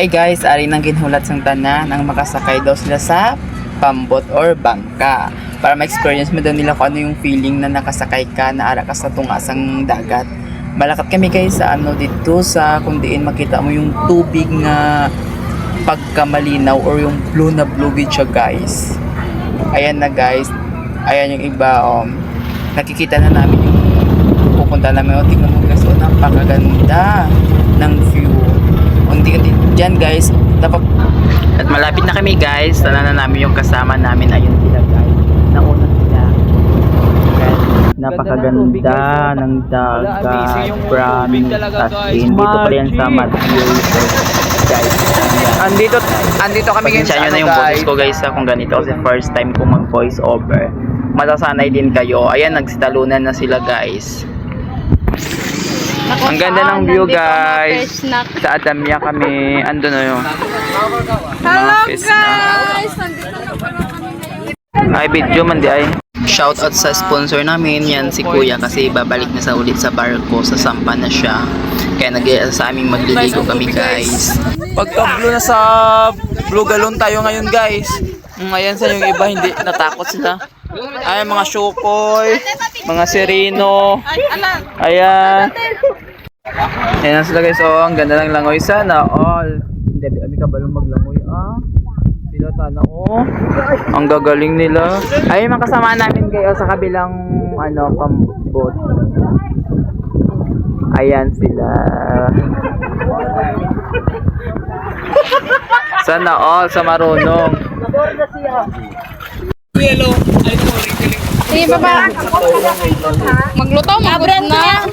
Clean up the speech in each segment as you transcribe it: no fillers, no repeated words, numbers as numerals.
Hi guys, ari nang ginhulat sang tanan nang makasakay daw sila sa pambot or bangka para ma-experience mo daw nila kung ano yung feeling na nakasakay ka na ara ka sa tungasang dagat. Malakat kami guys sa dito sa kung diin makita mo yung tubig nga pagkamalinaw or yung blue na blueweed siya guys. Ayan na guys, ayan yung iba nakikita na namin yung pupunta namin. Tingnan mo guys, napakaganda ng view. Unti-unti dyan guys, dapat at malapit na kami guys. Tala na namin yung kasama namin. Ayun sila guys, nauna sila guys. Napakaganda ng dagat, promise as in. Dito pa yan sa Matthew guys. Andito kami ngayon sa ano yung boses ko guys kung ganito kasi first time ko mag voice over. Masasanay din kayo. Ayan, nagsitalunan na sila guys. Ang ganda ng view guys. Sa Adamya kami. Andun na yun. Hello guys! Nandito na pala kami ngayon. Ay, video man di ay. Shout out sa sponsor namin. Yan si Kuya kasi babalik na sa ulit sa barko. Sa Sampa na siya. Kaya sa aming magliligo kami guys. Pagka-blue na sa Blue Galon tayo ngayon guys. Ayan sa yung iba hindi natakot sila. Ayan mga Shokoy, mga Sereno. Ayan. Ayan sila guys. Oh, ang ganda ng langoy sana all. Hindi kami kabalong maglangoy sila sana ang gagaling nila. Ayun mga kasama namin kayo sa kabilang pambot. Ayan sila. Sana all sa marunong. Sige baba. Magluto, magod na.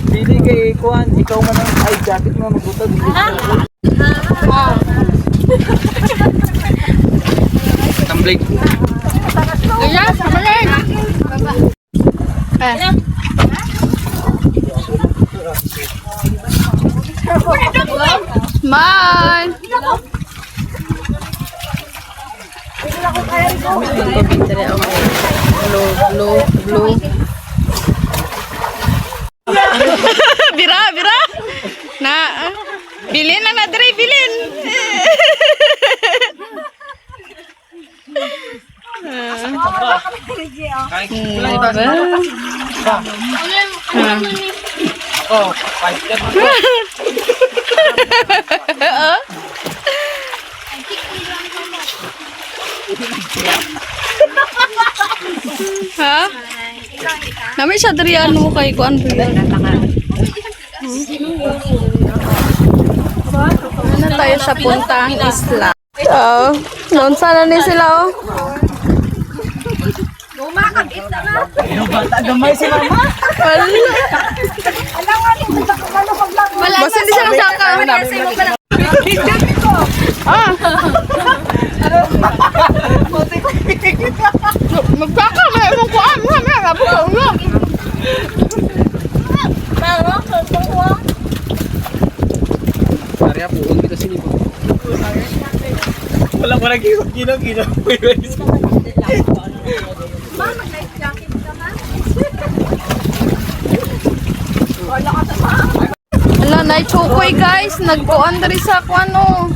Bili kay Kuan, ikaw man ang ay jacket mo magluto. Tumbling. Kaya, samarin. Smile. Blue. Bira. Na. Bilin na Dre, bilin. Ha? Namin siya Adrian mo kay Kuan Adrian. Ano tayo sa puntang isla? Oo. Noon sana ni sila Bata gamay si mama. Basta hindi siya nasaka. Magpaka, may mong kuan. May rapo ka ulo. Arya po, kita sini po. Wala ginaw. Ala, na-chokoy guys. Nag-kuan dari sa kuano.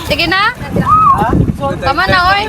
Sige na. Tama na, oy.